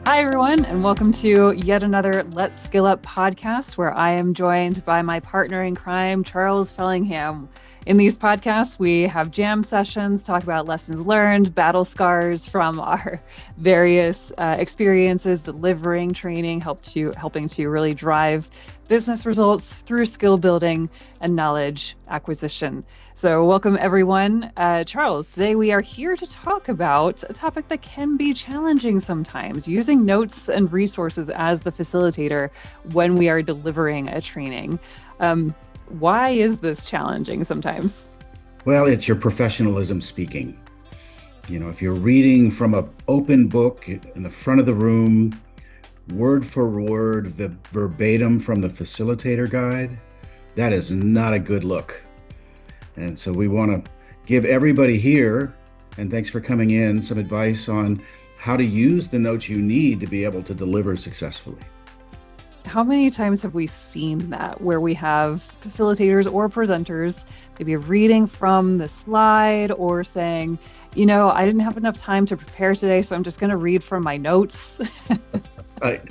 Hi, everyone, and welcome to yet another Let's Skill Up podcast where I am joined by my partner in crime, Charles Fellingham. In these podcasts, we have jam sessions, talk about lessons learned, battle scars from our various experiences, delivering training, helping to really drive business results through skill building and knowledge acquisition. So welcome everyone. Charles, today we are here to talk about a topic that can be challenging sometimes, using notes and resources as the facilitator when we are delivering a training. Why is this challenging sometimes? Well, it's your professionalism speaking. If you're reading from an open book in the front of the room, word for word, verbatim from the facilitator guide, that is not a good look. And so we want to give everybody here, and thanks for coming in, some advice on how to use the notes you need to be able to deliver successfully. How many times have we seen that where we have facilitators or presenters maybe reading from the slide or saying, I didn't have enough time to prepare today, so I'm just going to read from my notes. Right.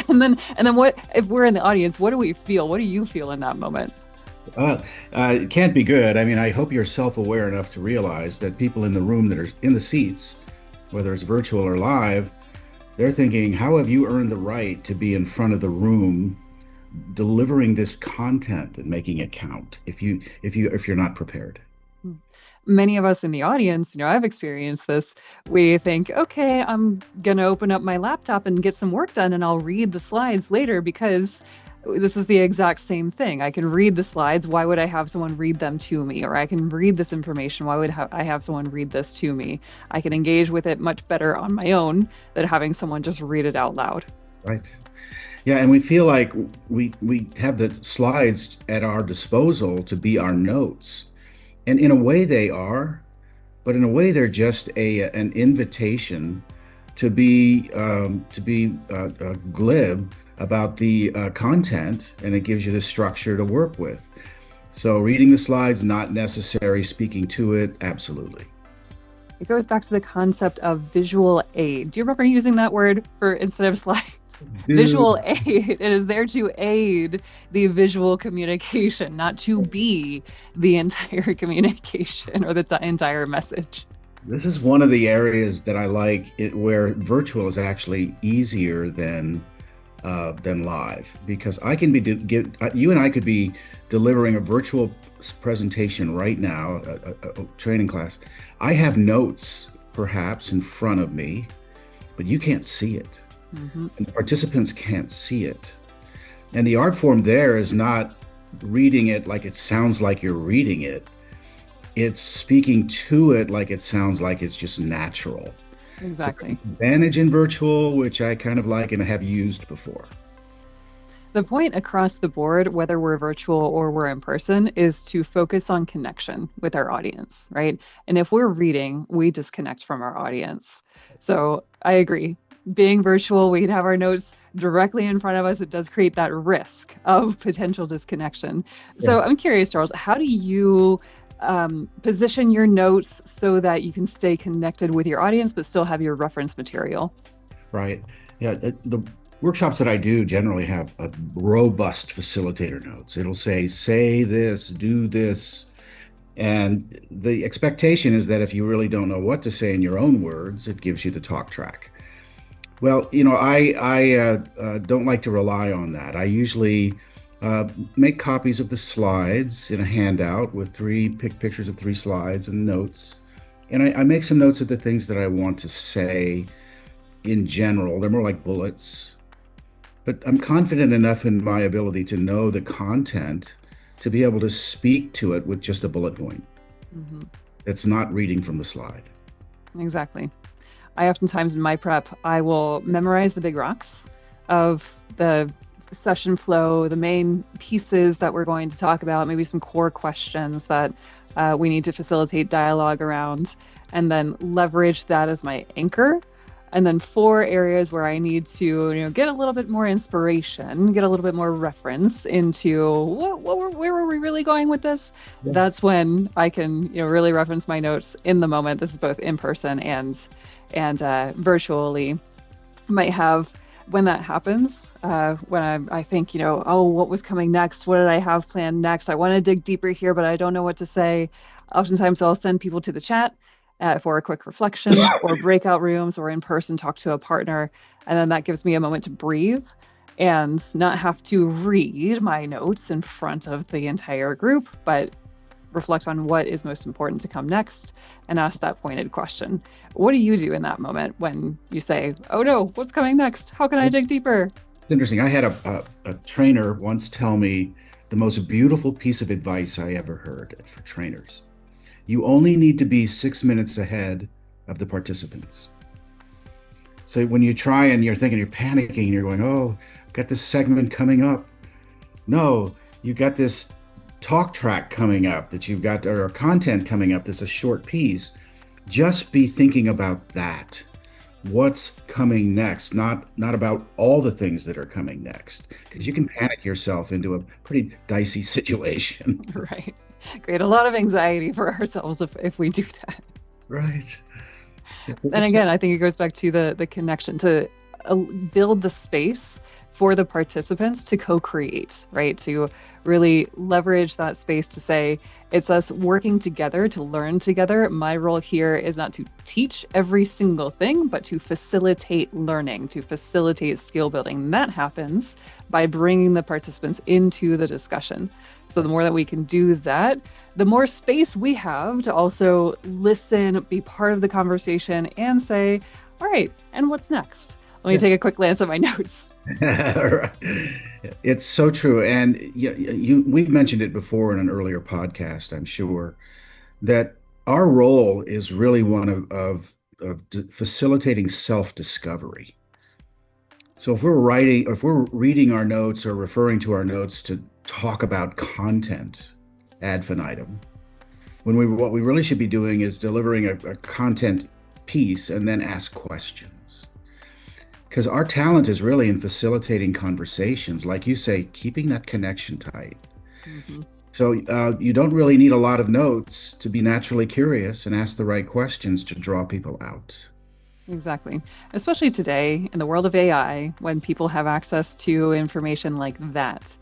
And then what if we're in the audience, what do we feel? What do you feel in that moment? It can't be good. I mean, I hope you're self-aware enough to realize that people in the room that are in the seats, whether it's virtual or live, they're thinking, how have you earned the right to be in front of the room delivering this content and making it count if you're not prepared? Many of us in the audience, I've experienced this. We think, okay, I'm going to open up my laptop and get some work done and I'll read the slides later because this is the exact same thing. I can read the slides. Why would I have someone read them to me? Or I can read this information. Why would I have someone read this to me? I can engage with it much better on my own than having someone just read it out loud. Right. Yeah, and we feel like we have the slides at our disposal to be our notes. And in a way they are, but in a way they're just an invitation to be glib about the content, and it gives you the structure to work with. So reading the slides, not necessary. Speaking to it, absolutely. It goes back to the concept of visual aid. Do you remember using that word for instead of slides? Visual aid. It is there to aid the visual communication, not to be the entire communication or the entire message. This is one of the areas that I like where virtual is actually easier than live, because I can you and I could be delivering a virtual presentation right now, a training class. I have notes perhaps in front of me, but you can't see it. Mm-hmm. And the participants can't see it. And the art form there is not reading it like it sounds like you're reading it. It's speaking to it like it sounds like it's just natural. Exactly. So advantage in virtual, which I kind of like and have used before. The point across the board, whether we're virtual or we're in person, is to focus on connection with our audience, right? And if we're reading, we disconnect from our audience. So I agree. Being virtual, we can have our notes directly in front of us. It does create that risk of potential disconnection. Yeah. So I'm curious, Charles, how do you position your notes so that you can stay connected with your audience, but still have your reference material? Right. Yeah. The workshops that I do generally have a robust facilitator notes. It'll say this, do this. And the expectation is that if you really don't know what to say in your own words, it gives you the talk track. Well, I don't like to rely on that. I usually make copies of the slides in a handout with pictures of 3 slides and notes. And I make some notes of the things that I want to say in general. They're more like bullets. But I'm confident enough in my ability to know the content to be able to speak to it with just a bullet point. Mm-hmm. It's not reading from the slide. Exactly. I oftentimes in my prep, I will memorize the big rocks of the session flow, the main pieces that we're going to talk about, maybe some core questions that we need to facilitate dialogue around, and then leverage that as my anchor. And then 4 areas where I need to, get a little bit more inspiration, get a little bit more reference into where were we really going with this? Yeah. That's when I can, really reference my notes in the moment. This is both in person and virtually. might have when that happens, when I think, oh, what was coming next? What did I have planned next? I want to dig deeper here, but I don't know what to say. Oftentimes, I'll send people to the chat for a quick reflection or breakout rooms or in person talk to a partner. And then that gives me a moment to breathe and not have to read my notes in front of the entire group, but reflect on what is most important to come next and ask that pointed question. What do you do in that moment when you say, oh no, what's coming next? How can I dig deeper? It's interesting. I had a trainer once tell me the most beautiful piece of advice I ever heard for trainers. You only need to be 6 minutes ahead of the participants. So when you try and you're thinking, you're panicking, you're going, oh, got this segment coming up. No, you got this talk track coming up that you've got, or content coming up that's a short piece. Just be thinking about that. What's coming next, not about all the things that are coming next, because you can panic yourself into a pretty dicey situation. Right. Create a lot of anxiety for ourselves if we do that. Right. And again, I think it goes back to the connection to build the space for the participants to co-create, right? To really leverage that space to say, it's us working together to learn together. My role here is not to teach every single thing, but to facilitate learning, to facilitate skill building. And that happens by bringing the participants into the discussion. So the more that we can do that, the more space we have to also listen, be part of the conversation, and say, all right, and what's next? Let me take a quick glance at my notes. It's so true. And we've mentioned it before in an earlier podcast, I'm sure, that our role is really one of facilitating self-discovery. So if we're reading our notes or referring to our notes to talk about content ad infinitum, what we really should be doing is delivering a content piece and then ask questions. Because our talent is really in facilitating conversations, like you say, keeping that connection tight. Mm-hmm. So you don't really need a lot of notes to be naturally curious and ask the right questions to draw people out. Exactly. Especially today in the world of AI, when people have access to information like that,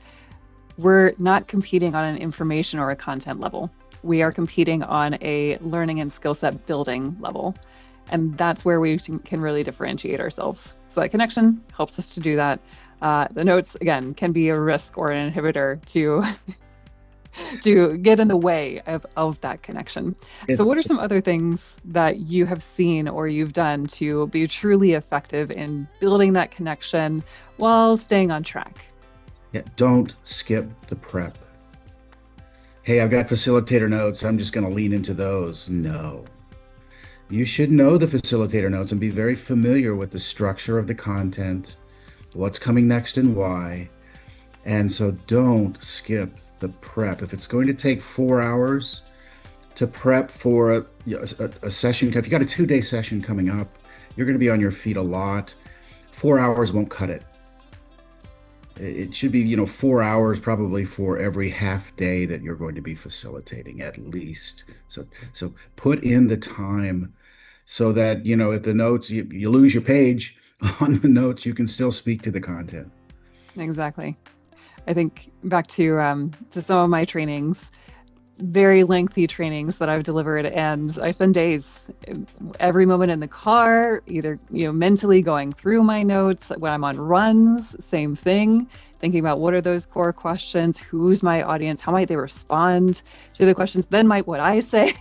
we're not competing on an information or a content level. We are competing on a learning and skill set building level. And that's where we can really differentiate ourselves. So that connection helps us to do that. The notes, again, can be a risk or an inhibitor to get in the way of that connection. So what are some other things that you have seen or you've done to be truly effective in building that connection while staying on track? Yeah, don't skip the prep. Hey, I've got facilitator notes. I'm just going to lean into those. No. You should know the facilitator notes and be very familiar with the structure of the content, what's coming next and why. And so don't skip the prep. If it's going to take 4 hours to prep for a session, if you got a 2-day session coming up, you're going to be on your feet a lot. 4 hours won't cut it. It should be, 4 hours probably for every half day that you're going to be facilitating at least. So put in the time so that, if the notes, you lose your page on the notes, you can still speak to the content. Exactly. I think back to some of my trainings, very lengthy trainings that I've delivered, and I spend days, every moment in the car, either mentally going through my notes. When I'm on runs, same thing, thinking about what are those core questions, who's my audience, how might they respond to the questions, then might what I say.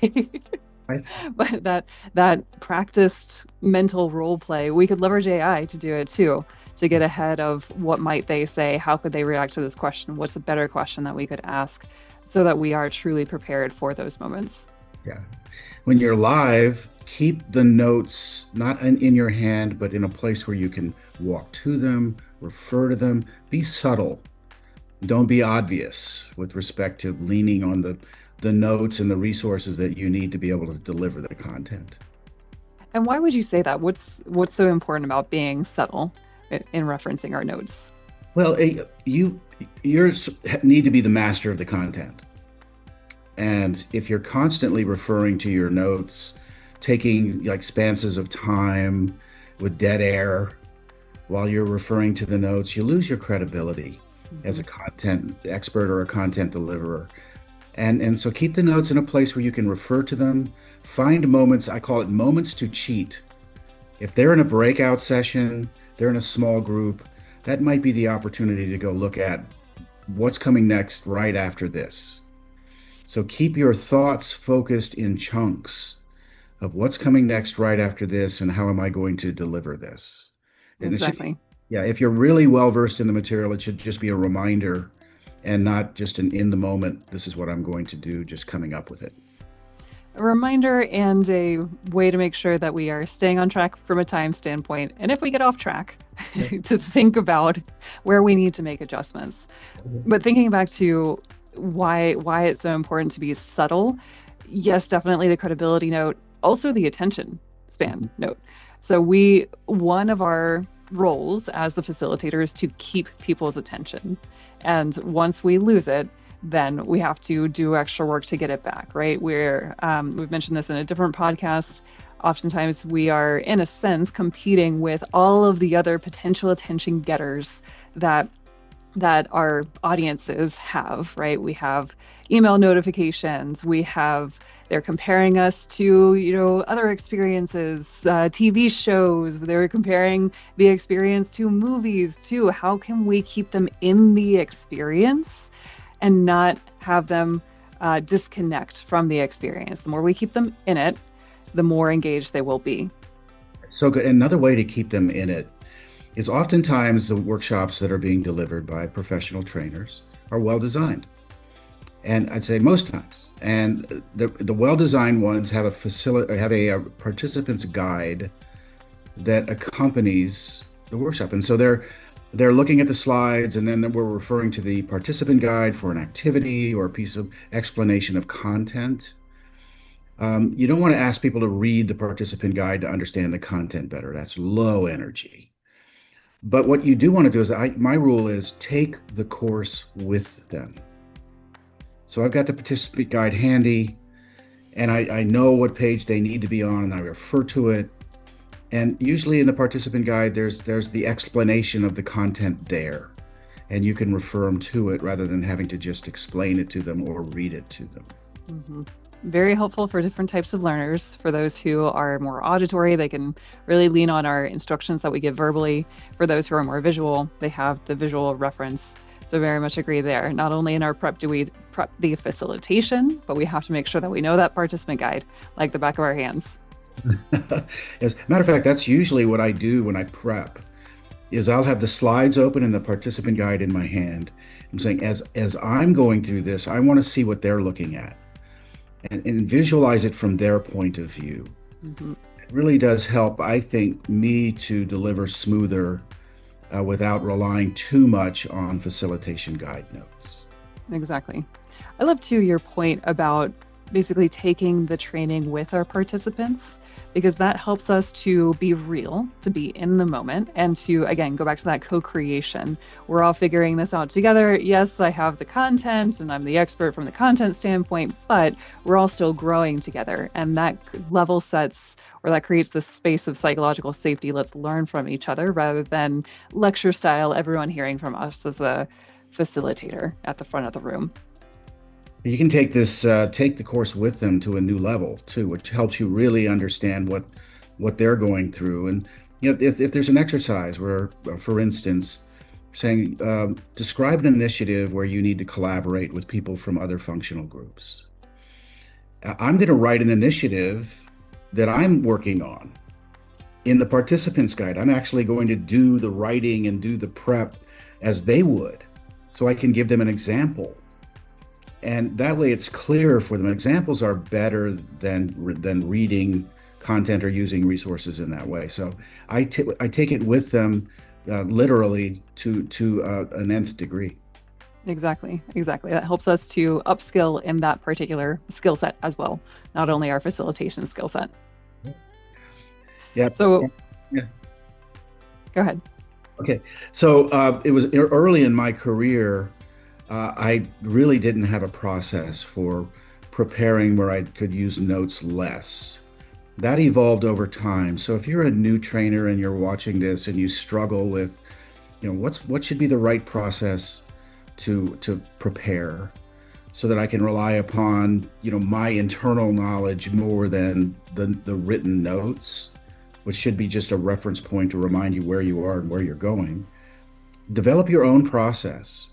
But that practiced mental role play, we could leverage AI to do it too, to get ahead of what might they say, how could they react to this question, what's a better question that we could ask, so that we are truly prepared for those moments. Yeah. When you're live, keep the notes not in your hand, but in a place where you can walk to them, refer to them, be subtle. Don't be obvious with respect to leaning on the notes and the resources that you need to be able to deliver the content. And why would you say that? What's so important about being subtle in referencing our notes? Well, you need to be the master of the content. And if you're constantly referring to your notes, taking like spanses of time with dead air, while you're referring to the notes, you lose your credibility as Hmm. a content expert or a content deliverer. And so keep the notes in a place where you can refer to them. Find moments, I call it moments to cheat. If they're in a breakout session, they're in a small group, that might be the opportunity to go look at what's coming next right after this. So keep your thoughts focused in chunks of what's coming next right after this and how am I going to deliver this. And it should be, Exactly. yeah, if you're really well versed in the material, it should just be a reminder and not just an in the moment, this is what I'm going to do, just coming up with it. A reminder and a way to make sure that we are staying on track from a time standpoint. And if we get off track, to think about where we need to make adjustments. But thinking back to why it's so important to be subtle, yes, definitely the credibility note, also the attention span note. So one of our roles as the facilitator is to keep people's attention. And once we lose it, then we have to do extra work to get it back, right? We've mentioned this in a different podcast. Oftentimes we are, in a sense, competing with all of the other potential attention getters that our audiences have, right? We have email notifications. They're comparing us to, other experiences, TV shows. They're comparing the experience to movies too. How can we keep them in the experience and not have them disconnect from the experience? The more we keep them in it, the more engaged they will be. So good. Another way to keep them in it is oftentimes the workshops that are being delivered by professional trainers are well designed. And I'd say most times. And the well-designed ones have a participant's guide that accompanies the workshop. And so they're looking at the slides, and then we're referring to the participant guide for an activity or a piece of explanation of content. You don't want to ask people to read the participant guide to understand the content better. That's low energy. But what you do want to do is, my rule is take the course with them. So I've got the participant guide handy, and I know what page they need to be on, and I refer to it. And usually in the participant guide, there's the explanation of the content there, and you can refer them to it rather than having to just explain it to them or read it to them. Mm-hmm. Very helpful for different types of learners. For those who are more auditory, they can really lean on our instructions that we give verbally. For those who are more visual, they have the visual reference. So very much agree there. Not only in our prep do we prep the facilitation, but we have to make sure that we know that participant guide like the back of our hands. As a matter of fact, that's usually what I do when I prep, is I'll have the slides open and the participant guide in my hand. I'm saying, as I'm going through this, I want to see what they're looking at and visualize it from their point of view. Mm-hmm. It really does help, I think, me to deliver smoother without relying too much on facilitation guide notes. Exactly. I love too your point about basically taking the training with our participants, because that helps us to be real, to be in the moment, and to, again, go back to that co-creation. We're all figuring this out together. Yes, I have the content and I'm the expert from the content standpoint, but we're all still growing together. And that level sets, or that creates this space of psychological safety. Let's learn from each other rather than lecture style, everyone hearing from us as a facilitator at the front of the room. You can take the course with them to a new level too, which helps you really understand what they're going through. And if there's an exercise where, for instance, saying describe an initiative where you need to collaborate with people from other functional groups. I'm going to write an initiative that I'm working on in the participants guide. I'm actually going to do the writing and do the prep as they would, so I can give them an example. And that way it's clear for them. Examples are better than reading content or using resources in that way. So I take it with them literally to an nth degree. Exactly. That helps us to upskill in that particular skill set as well, not only our facilitation skill set. Yeah. So yeah. Go ahead. Okay. So it was early in my career. I really didn't have a process for preparing where I could use notes less. that evolved over time. So if you're a new trainer and you're watching this and you struggle with, what should be the right process to prepare so that I can rely upon, my internal knowledge more than the written notes, which should be just a reference point to remind you where you are and where you're going. Develop your own process,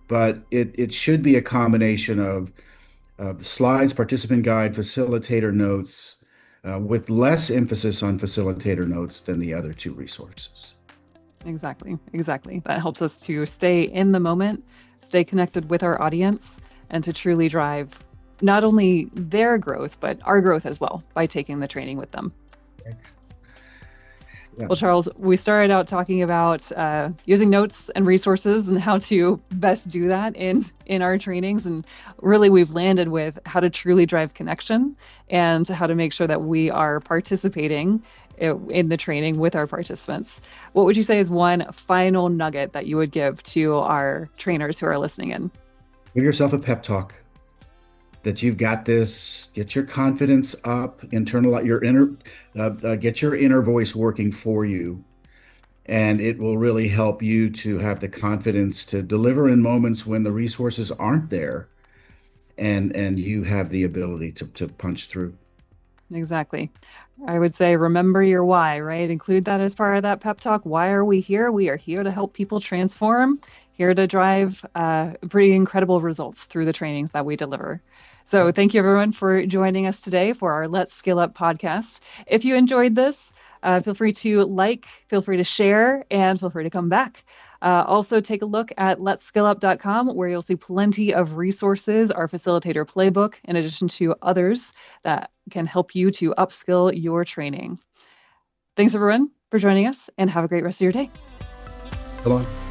but it should be a combination of the slides, participant guide, facilitator notes, with less emphasis on facilitator notes than the other two resources. Exactly, exactly. That helps us to stay in the moment, stay connected with our audience, and to truly drive not only their growth, but our growth as well by taking the training with them. Right. Yeah. Well, Charles, we started out talking about using notes and resources and how to best do that in our trainings, and really we've landed with how to truly drive connection and how to make sure that we are participating in the training with our participants. What would you say is one final nugget that you would give to our trainers who are listening in? Give yourself a pep talk that you've got this. Get your confidence up, get your inner voice working for you, and it will really help you to have the confidence to deliver in moments when the resources aren't there, and you have the ability to punch through. Exactly. I would say remember your why, right? Include that as part of that pep talk. Why are we here? We are here to help people transform, here to drive pretty incredible results through the trainings that we deliver. So thank you everyone for joining us today for our Let's Skill Up podcast. If you enjoyed this, feel free to feel free to share, and feel free to come back. Also, take a look at letskillup.com, where you'll see plenty of resources, our facilitator playbook, in addition to others that can help you to upskill your training. Thanks, everyone, for joining us, and have a great rest of your day. So long.